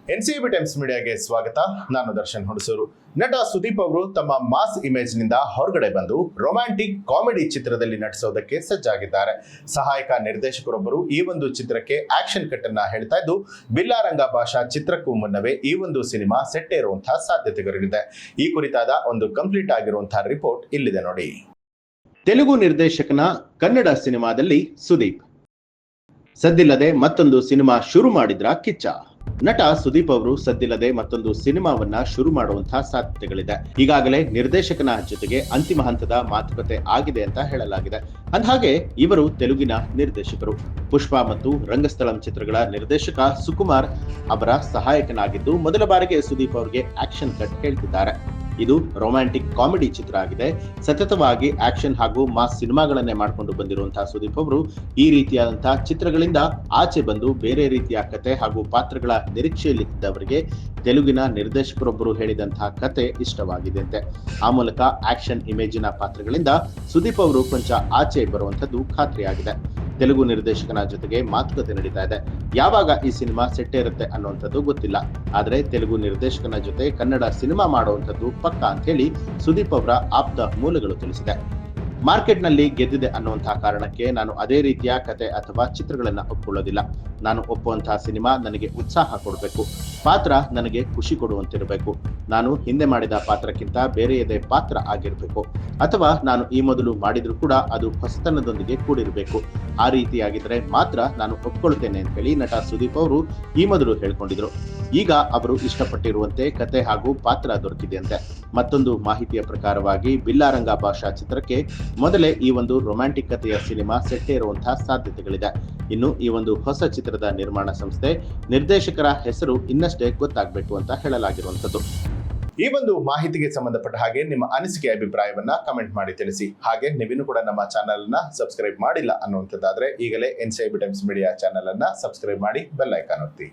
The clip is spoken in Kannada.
ಎನ್ಸಿಬಿ ಟೈಮ್ಸ್ ಮೀಡಿಯಾಗೆ ಸ್ವಾಗತ. ನಾನು ದರ್ಶನ್ ಹುಣಸೂರು. ನಟ ಸುದೀಪ್ ಅವರು ತಮ್ಮ ಮಾಸ್ ಇಮೇಜ್ ನಿಂದ ಹೊರಗಡೆ ಬಂದು ರೊಮ್ಯಾಂಟಿಕ್ ಕಾಮಿಡಿ ಚಿತ್ರದಲ್ಲಿ ನಟಿಸೋದಕ್ಕೆ ಸಜ್ಜಾಗಿದ್ದಾರೆ. ಸಹಾಯಕ ನಿರ್ದೇಶಕರೊಬ್ಬರು ಈ ಒಂದು ಚಿತ್ರಕ್ಕೆ ಆಕ್ಷನ್ ಕಟ್ ಅನ್ನ ಹೇಳ್ತಾ ಇದ್ದು, ಬಿಲ್ಲಾರಂಗ ಭಾಷಾ ಚಿತ್ರಕ್ಕೂ ಮುನ್ನವೇ ಈ ಒಂದು ಸಿನಿಮಾ ಸೆಟ್ ಏರುವಂತಹ ಸಾಧ್ಯತೆಗಳಿದೆ. ಈ ಕುರಿತಾದ ಒಂದು ಕಂಪ್ಲೀಟ್ ಆಗಿರುವಂತಹ ರಿಪೋರ್ಟ್ ಇಲ್ಲಿದೆ ನೋಡಿ. ತೆಲುಗು ನಿರ್ದೇಶಕನ ಕನ್ನಡ ಸಿನಿಮಾದಲ್ಲಿ ಸುದೀಪ್ ಸದ್ದಿಲ್ಲದೆ ಮತ್ತೊಂದು ಸಿನಿಮಾ ಶುರು ಮಾಡಿದ್ರ ಕಿಚ್ಚ. ನಟ ಸುದೀಪ್ ಅವರು ಸದ್ದಿಲ್ಲದೆ ಮತ್ತೊಂದು ಸಿನಿಮಾವನ್ನ ಶುರು ಮಾಡುವಂತಹ ಸಾಧ್ಯತೆಗಳಿದೆ. ಈಗಾಗಲೇ ನಿರ್ದೇಶಕನ ಜೊತೆಗೆ ಅಂತಿಮ ಹಂತದ ಮಾತುಕತೆ ಆಗಿದೆ ಅಂತ ಹೇಳಲಾಗಿದೆ. ಅಂದಹಾಗೆ ಇವರು ತೆಲುಗಿನ ನಿರ್ದೇಶಕರು. ಪುಷ್ಪ ಮತ್ತು ರಂಗಸ್ಥಳಂ ಚಿತ್ರಗಳ ನಿರ್ದೇಶಕ ಸುಕುಮಾರ್ ಅವರ ಸಹಾಯಕನಾಗಿದ್ದು, ಮೊದಲ ಬಾರಿಗೆ ಸುದೀಪ್ ಅವರಿಗೆ ಆಕ್ಷನ್ ಕಟ್ ಹೇಳ್ತಿದ್ದಾರೆ. ಇದು ರೊಮ್ಯಾಂಟಿಕ್ ಕಾಮಿಡಿ ಚಿತ್ರ ಆಗಿದೆ. ಸತತವಾಗಿ ಆಕ್ಷನ್ ಹಾಗೂ ಮಾಸ್ ಸಿನಿಮಾಗಳನ್ನೇ ಮಾಡಿಕೊಂಡು ಬಂದಿರುವಂತಹ ಸುದೀಪ್ ಅವರು ಈ ರೀತಿಯಾದಂತಹ ಚಿತ್ರಗಳಿಂದ ಆಚೆ ಬಂದು ಬೇರೆ ರೀತಿಯ ಕತೆ ಹಾಗೂ ಪಾತ್ರಗಳ ನಿರೀಕ್ಷೆಯಲ್ಲಿದ್ದವರಿಗೆ ತೆಲುಗಿನ ನಿರ್ದೇಶಕರೊಬ್ಬರು ಹೇಳಿದಂತಹ ಕತೆ ಇಷ್ಟವಾಗಿದೆ ಅಂತೆ. ಆ ಮೂಲಕ ಆಕ್ಷನ್ ಇಮೇಜಿನ ಪಾತ್ರಗಳಿಂದ ಸುದೀಪ್ ಅವರು ಕೊಂಚ ಆಚೆ ಬರುವಂತದ್ದು ಖಾತ್ರಿಯಾಗಿದೆ. ತೆಲುಗು ನಿರ್ದೇಶಕನ ಜೊತೆಗೆ ಮಾತುಕತೆ ನಡೀತಾ ಇದೆ. ಯಾವಾಗ ಈ ಸಿನಿಮಾ ಸೆಟ್ ಇರುತ್ತೆ ಅನ್ನುವಂಥದ್ದು ಗೊತ್ತಿಲ್ಲ. ಆದ್ರೆ ತೆಲುಗು ನಿರ್ದೇಶಕನ ಜೊತೆ ಕನ್ನಡ ಸಿನಿಮಾ ಮಾಡುವಂಥದ್ದು ಪಕ್ಕಾ ಅಂತ ಹೇಳಿ ಸುದೀಪ್ ಅವರ ಆಪ್ತ ಮೂಲಗಳು ತಿಳಿಸಿದೆ. ಮಾರ್ಕೆಟ್ನಲ್ಲಿ ಗೆದ್ದಿದೆ ಅನ್ನುವಂತಹ ಕಾರಣಕ್ಕೆ ನಾನು ಅದೇ ರೀತಿಯ ಕತೆ ಅಥವಾ ಚಿತ್ರಗಳನ್ನ ಒಪ್ಕೊಳ್ಳೋದಿಲ್ಲ. ನಾನು ಒಪ್ಪುವಂತಹ ಸಿನಿಮಾ ನನಗೆ ಉತ್ಸಾಹ ಕೊಡಬೇಕು, ಪಾತ್ರ ನನಗೆ ಖುಷಿ ಕೊಡುವಂತಿರಬೇಕು, ನಾನು ಹಿಂದೆ ಮಾಡಿದ ಪಾತ್ರಕ್ಕಿಂತ ಬೇರೆಯದೇ ಪಾತ್ರ ಆಗಿರಬೇಕು, ಅಥವಾ ನಾನು ಈ ಮೊದಲು ಮಾಡಿದ್ರು ಕೂಡ ಅದು ಹೊಸತನದೊಂದಿಗೆ ಕೂಡಿರಬೇಕು. ಆ ರೀತಿಯಾಗಿದ್ರೆ ಮಾತ್ರ ನಾನು ಒಪ್ಕೊಳ್ತೇನೆ ಅಂತ ಹೇಳಿ ನಟ ಸುದೀಪ್ ಅವರು ಈ ಮೊದಲು ಹೇಳ್ಕೊಂಡಿದ್ರು. ಈಗ ಅವರು ಇಷ್ಟಪಟ್ಟಿರುವಂತೆ ಕತೆ ಹಾಗೂ ಪಾತ್ರ ದೊರಕಿದೆಯಂತೆ. ಮತ್ತೊಂದು ಮಾಹಿತಿಯ ಪ್ರಕಾರವಾಗಿ ಬಿಲ್ಲಾರಂಗ ಭಾಷಾ ಚಿತ್ರಕ್ಕೆ ಮೊದಲೇ ಈ ಒಂದು ರೊಮ್ಯಾಂಟಿಕ್ ಕಥೆಯ ಸಿನಿಮಾ ಸೆಟ್ ಇರುವಂತಹ ಸಾಧ್ಯತೆಗಳಿದೆ. ಇನ್ನು ಈ ಒಂದು ಹೊಸ ಚಿತ್ರದ ನಿರ್ಮಾಣ ಸಂಸ್ಥೆ, ನಿರ್ದೇಶಕರ ಹೆಸರು ಇನ್ನಷ್ಟೇ ಗೊತ್ತಾಗಬೇಕು ಅಂತ ಹೇಳಲಾಗಿರುವಂತದ್ದು. ಈ ಒಂದು ಮಾಹಿತಿಗೆ ಸಂಬಂಧಪಟ್ಟ ಹಾಗೆ ನಿಮ್ಮ ಅನಿಸಿಕೆ ಅಭಿಪ್ರಾಯವನ್ನ ಕಮೆಂಟ್ ಮಾಡಿ ತಿಳಿಸಿ. ಹಾಗೆ ನೀವಿನ್ನೂ ಕೂಡ ನಮ್ಮ ಚಾನೆಲ್ ಅನ್ನ ಸಬ್ಸ್ಕ್ರೈಬ್ ಮಾಡಿಲ್ಲ ಅನ್ನುವಂಥದ್ದಾದ್ರೆ ಈಗಲೇ ಎನ್ಸಿಬಿ ಟೈಮ್ಸ್ ಮೀಡಿಯಾ ಚಾನೆಲ್ ಅನ್ನ ಸಬ್ಸ್ಕ್ರೈಬ್ ಮಾಡಿ ಬೆಲ್ ಐಕಾನ್ ಒತ್ತಿ.